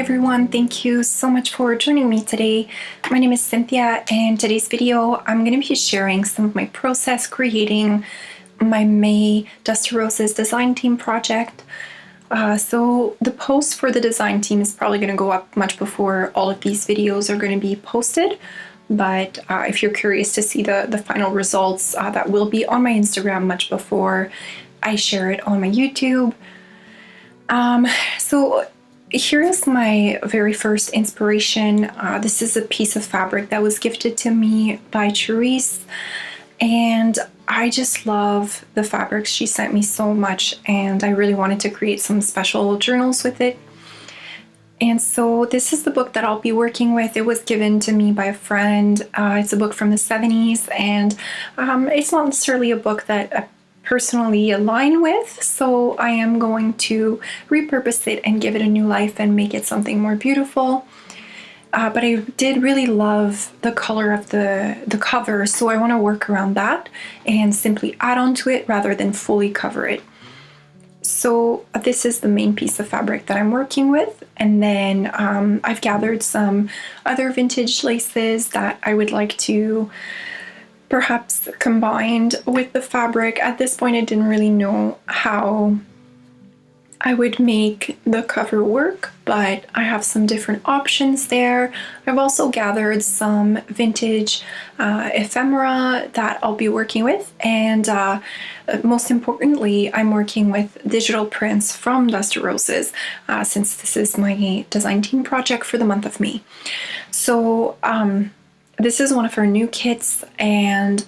everyone, thank you so much for joining me today. My name is Cynthia, and today's video I'm going to be sharing some of my process creating my May Dusty Roses design team project. So the post for the design team is probably going to go up much before all of these videos are going to be posted, but if you're curious to see the final results, that will be on my Instagram much before I share it on my YouTube. So here is my very first inspiration. This is a piece of fabric that was gifted to me by Therese, and I just love the fabrics she sent me so much, and I really wanted to create some special journals with it. And so this is the book that I'll be working with. It was given to me by a friend. It's a book from the 70s, and it's not necessarily a book that I personally align with, so I am going to repurpose it and give it a new life and make it something more beautiful. But I did really love the color of the cover, so I want to work around that and simply add on to it rather than fully cover it. So this is the main piece of fabric that I'm working with, and then I've gathered some other vintage laces that I would like to perhaps combined with the fabric. At this point I didn't really know how I would make the cover work, but I have some different options there. I've also gathered some vintage ephemera that I'll be working with, and most importantly, I'm working with digital prints from Dusty Roses, since this is my design team project for the month of May. So this is one of her new kits, and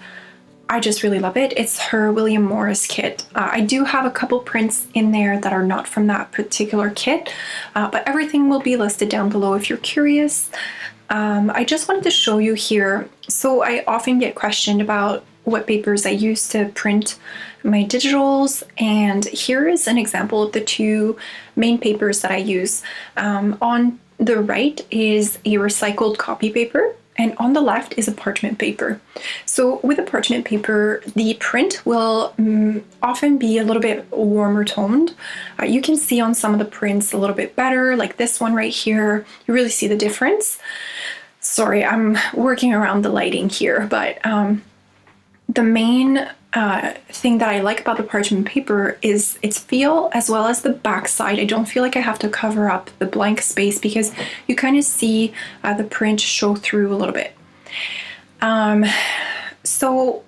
I just really love it. It's her William Morris kit. I do have a couple prints in there that are not from that particular kit, but everything will be listed down below if you're curious. I just wanted to show you here. So I often get questioned about what papers I use to print my digitals, and here is an example of the two main papers that I use. On the right is a recycled copy paper, and on the left is a parchment paper. So with a parchment paper, the print will often be a little bit warmer toned. You can see on some of the prints a little bit better, like this one right here. You really see the difference. Sorry, I'm working around the lighting here, but the main thing that I like about the parchment paper is its feel, as well as the back side. I don't feel like I have to cover up the blank space because you kind of see the print show through a little bit. So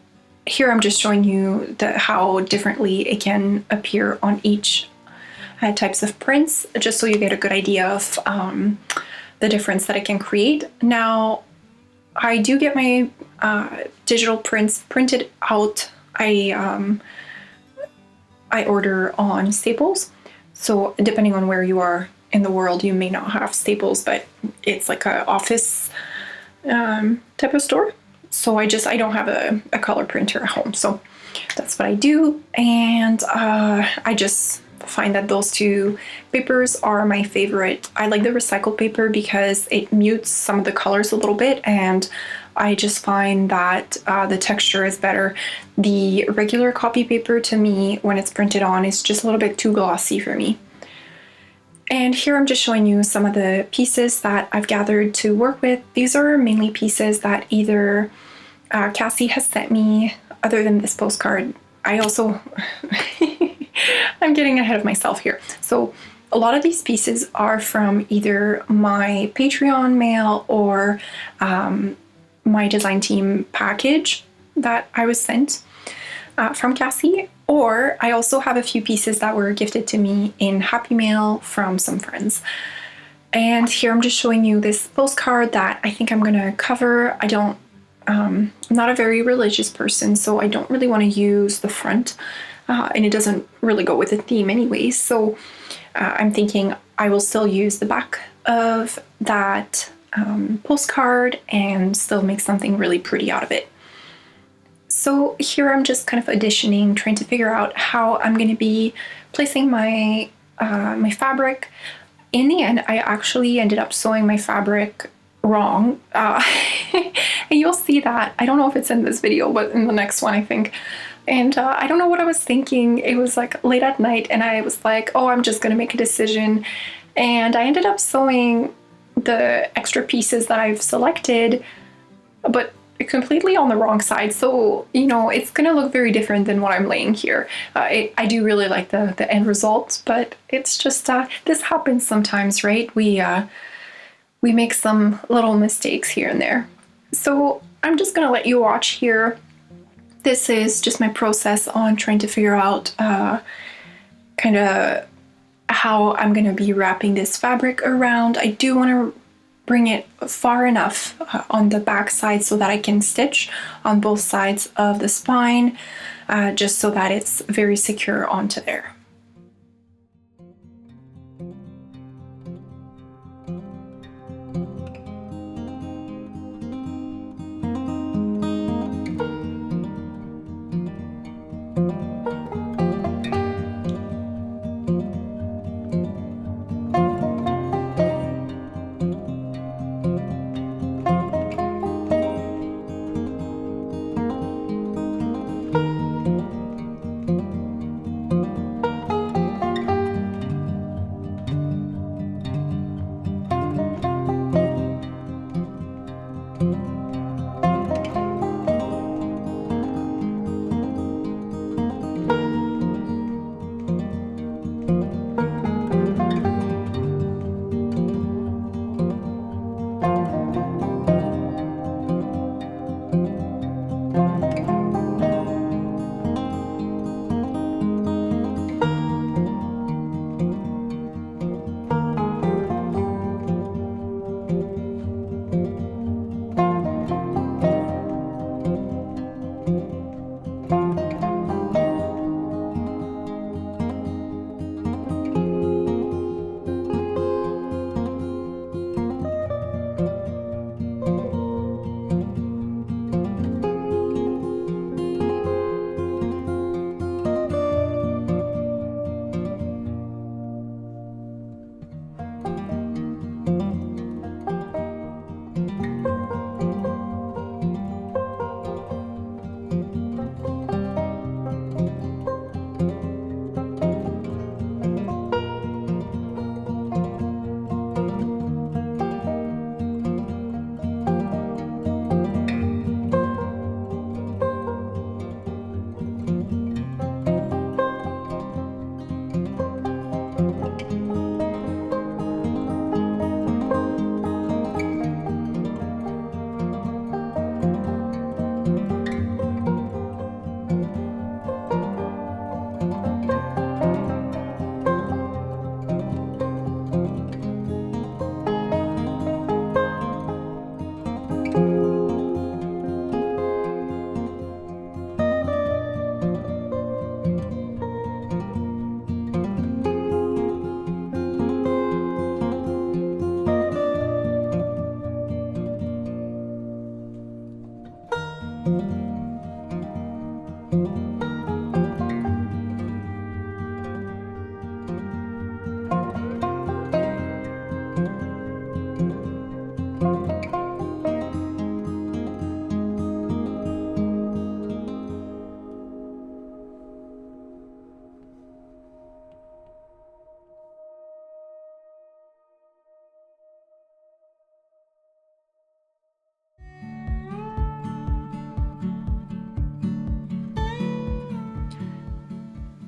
here I'm just showing you how differently it can appear on each types of prints, just so you get a good idea of the difference that it can create. Now, I do get my digital prints printed out. I order on Staples, so depending on where you are in the world, you may not have Staples, but it's like an office type of store. So I don't have a color printer at home, so that's what I do. And I just find that those two papers are my favorite. I like the recycled paper because it mutes some of the colors a little bit, and I just find that the texture is better. The regular copy paper, to me, when it's printed on, is just a little bit too glossy for me. And here I'm just showing you some of the pieces that I've gathered to work with. These are mainly pieces that either Cassie has sent me, other than this postcard. I also, I'm getting ahead of myself here. So a lot of these pieces are from either my Patreon mail or my design team package that I was sent from Cassie, or I also have a few pieces that were gifted to me in Happy Mail from some friends. And here I'm just showing you this postcard that I think I'm gonna cover. I'm not a very religious person, so I don't really want to use the front, and it doesn't really go with the theme anyways, so I'm thinking I will still use the back of that postcard and still make something really pretty out of it. So here I'm just kind of additioning, trying to figure out how I'm going to be placing my my fabric. In the end, I actually ended up sewing my fabric wrong, and you'll see that. I don't know if it's in this video, but in the next one, I think. And I don't know what I was thinking. It was like late at night, and I was like, oh, I'm just gonna make a decision And I ended up sewing the extra pieces that I've selected, but completely on the wrong side. So, it's gonna look very different than what I'm laying here. I do really like the end result, but it's just, this happens sometimes, right? We make some little mistakes here and there. So I'm just gonna let you watch here. This is just my process on trying to figure out kind of how I'm gonna be wrapping this fabric around. I do want to bring it far enough on the back side so that I can stitch on both sides of the spine, just so that it's very secure onto there.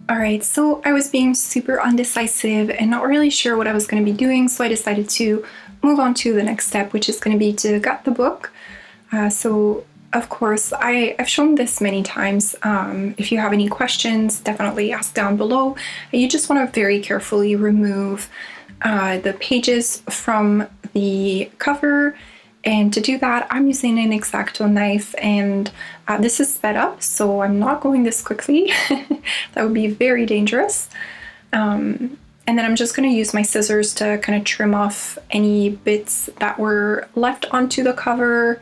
All right, so I was being super undecisive and not really sure what I was going to be doing, so I decided to move on to the next step, which is going to be to gut the book. So of course, I've shown this many times. If you have any questions, definitely ask down below. You just want to very carefully remove the pages from the cover. And to do that, I'm using an X-Acto knife, and this is sped up, so I'm not going this quickly. That would be very dangerous. And then I'm just going to use my scissors to kind of trim off any bits that were left onto the cover.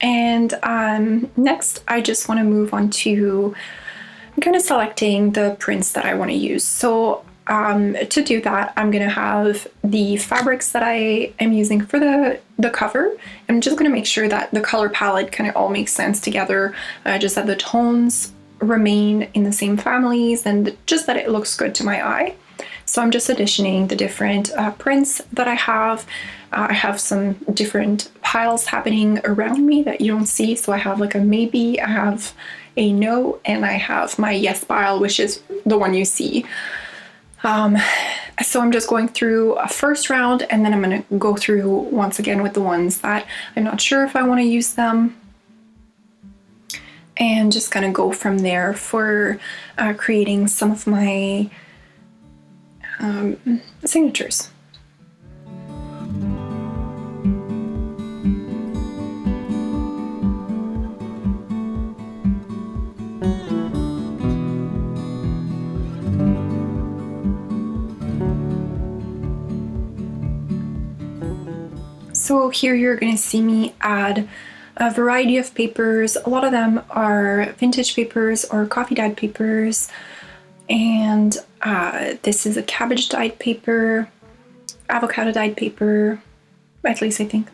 And next, I just want to move on to kind of selecting the prints that I want to use. So to do that, I'm going to have the fabrics that I am using for the cover. I'm just going to make sure that the color palette kind of all makes sense together, just that the tones remain in the same families and just that it looks good to my eye. So I'm just additioning the different prints that I have. I have some different piles happening around me that you don't see. So I have like a maybe, I have a no, and I have my yes pile, which is the one you see. So I'm just going through a first round, and then I'm going to go through once again with the ones that I'm not sure if I want to use them, and just kind of go from there for creating some of my signatures. So here you're going to see me add a variety of papers. A lot of them are vintage papers or coffee dyed papers. And this is a cabbage dyed paper, avocado dyed paper, at least I think.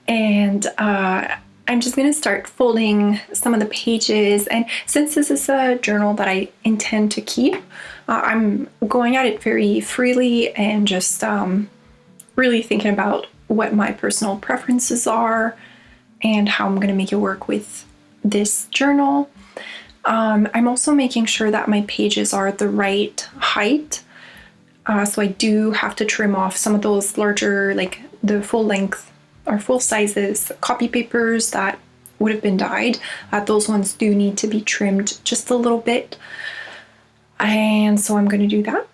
And I'm just going to start folding some of the pages. And since this is a journal that I intend to keep, I'm going at it very freely and just really thinking about what my personal preferences are and how I'm going to make it work with this journal. I'm also making sure that my pages are the right height. So I do have to trim off some of those larger, like the full length or full sizes copy papers that would have been dyed. Those ones do need to be trimmed just a little bit. And so I'm going to do that.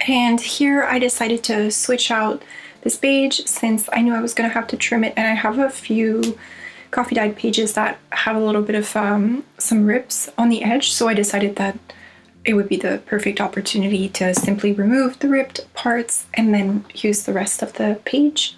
And here I decided to switch out this page since I knew I was going to have to trim it, and I have a few coffee dyed pages that have a little bit of some rips on the edge, so I decided that it would be the perfect opportunity to simply remove the ripped parts and then use the rest of the page.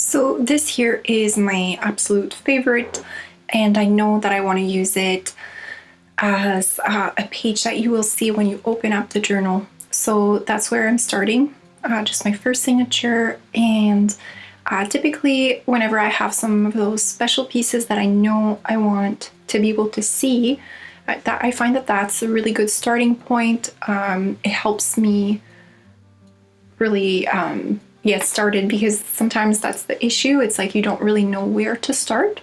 So this here is my absolute favorite, and I know that I want to use it as a page that you will see when you open up the journal. So that's where I'm starting, just my first signature, and Typically, whenever I have some of those special pieces that I know I want to be able to see, that I find that that's a really good starting point. It helps me really get started, because sometimes that's the issue. It's like you don't really know where to start.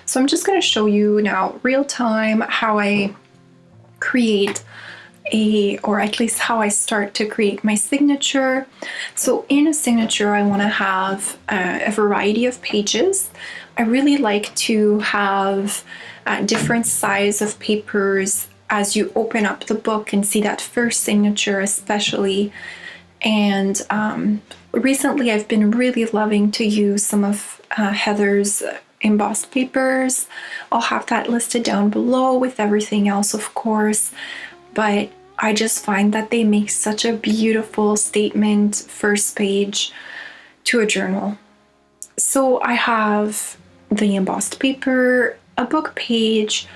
So I'm just going to show you now real time how I create or at least how I start to create my signature. So in a signature, I want to have a variety of pages. I really like to have different size of papers as you open up the book and see that first signature especially. And recently I've been really loving to use some of Heather's embossed papers. I'll have that listed down below with everything else, of course, but I just find that they make such a beautiful statement first page to a journal. So I have the embossed paper, a book page,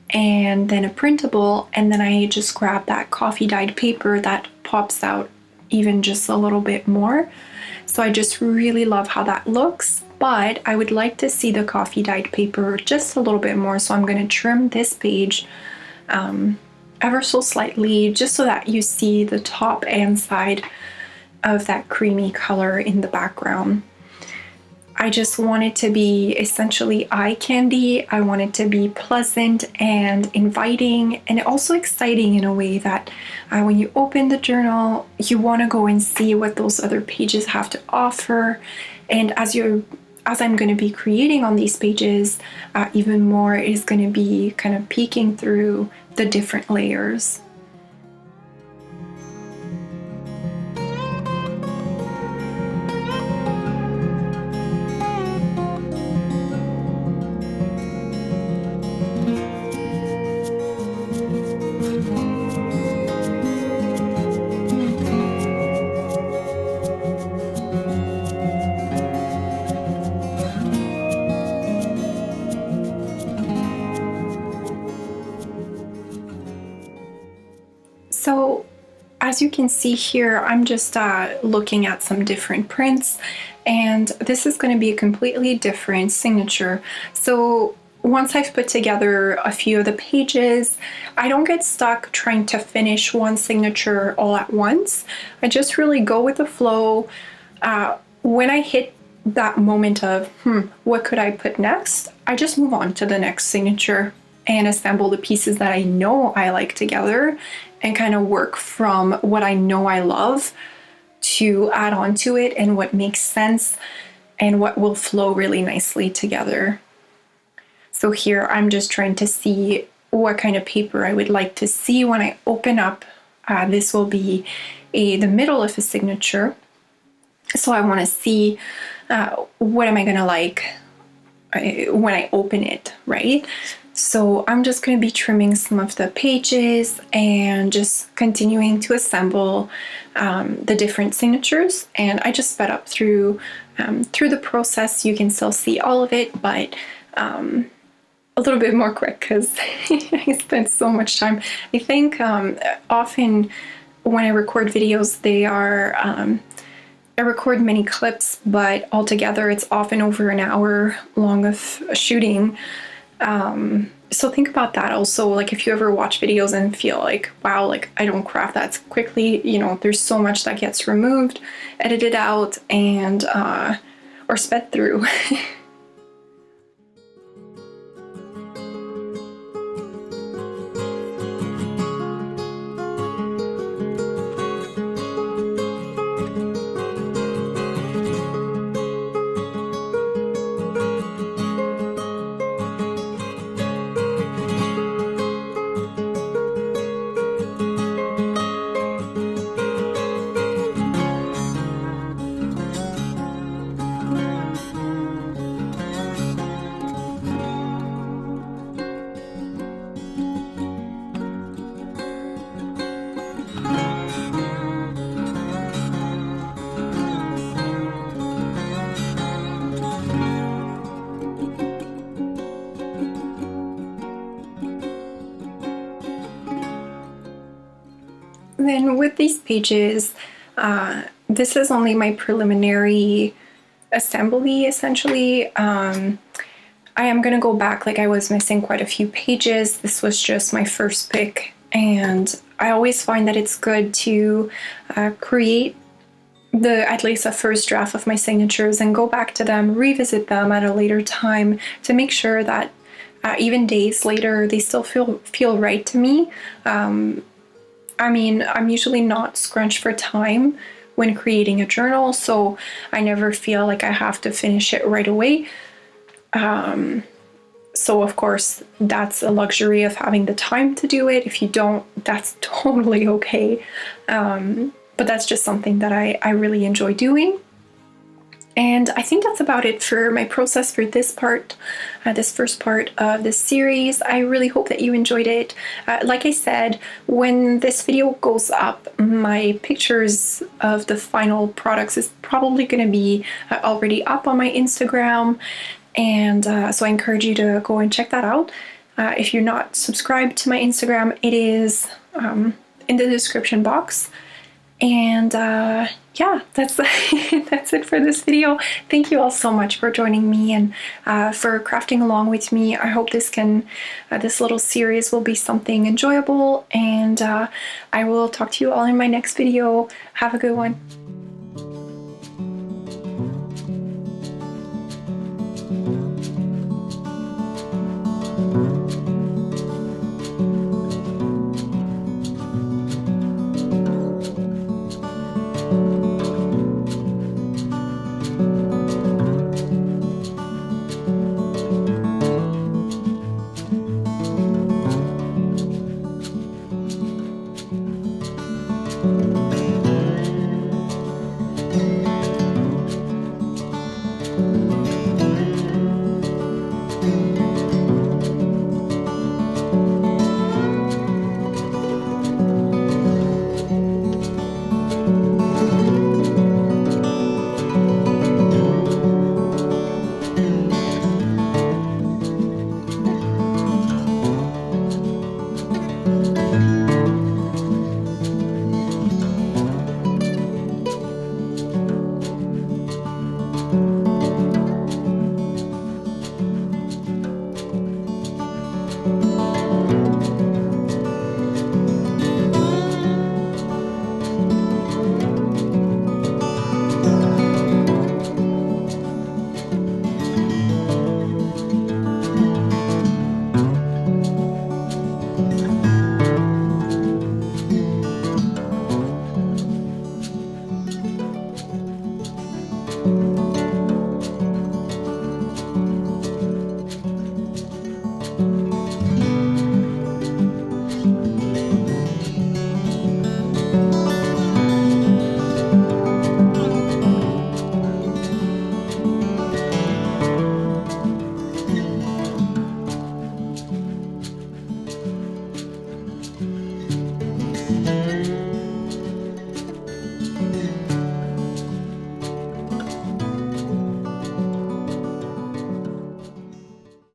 and then a printable, and then I just grab that coffee dyed paper that pops out even just a little bit more. So I just really love how that looks, but I would like to see the coffee dyed paper just a little bit more. So I'm going to trim this page ever so slightly, just so that you see the top and side of that creamy color in the background. I just want it to be essentially eye candy. I want it to be pleasant and inviting, and also exciting in a way that when you open the journal, you want to go and see what those other pages have to offer. And as I'm going to be creating on these pages, even more is going to be kind of peeking through the different layers. So as you can see here, I'm just looking at some different prints, and this is going to be a completely different signature. So once I've put together a few of the pages, I don't get stuck trying to finish one signature all at once. I just really go with the flow. When I hit that moment of, what could I put next? I just move on to the next signature and assemble the pieces that I know I like together, and kind of work from what I know I love to add on to it, and what makes sense and what will flow really nicely together. So here I'm just trying to see what kind of paper I would like to see when I open up. This will be the middle of a signature. So I want to see what am I going to like when I open it, right? So I'm just going to be trimming some of the pages and just continuing to assemble the different signatures. And I just sped up through the process. You can still see all of it, but a little bit more quick because I spent so much time. I think often when I record videos, I record many clips, but altogether it's often over an hour long of shooting. So think about that also. Like if you ever watch videos and feel like, wow, like I don't craft that quickly, there's so much that gets removed, edited out, and or sped through. Then with these pages, this is only my preliminary assembly essentially. I am going to go back, like I was missing quite a few pages. This was just my first pick, and I always find that it's good to create at least a first draft of my signatures and go back to them, revisit them at a later time to make sure that even days later they still feel right to me. I mean, I'm usually not scrunched for time when creating a journal, so I never feel like I have to finish it right away. So of course, that's a luxury of having the time to do it. If you don't, that's totally okay. But that's just something that I really enjoy doing. And I think that's about it for my process for this part, this first part of this series. I really hope that you enjoyed it. Like I said, when this video goes up, my pictures of the final products is probably going to be already up on my Instagram. And so I encourage you to go and check that out. If you're not subscribed to my Instagram, it is in the description box. And yeah, that's that's it for this video. Thank you all so much for joining me and for crafting along with me. I hope this little series will be something enjoyable, and I will talk to you all in my next video. Have a good one.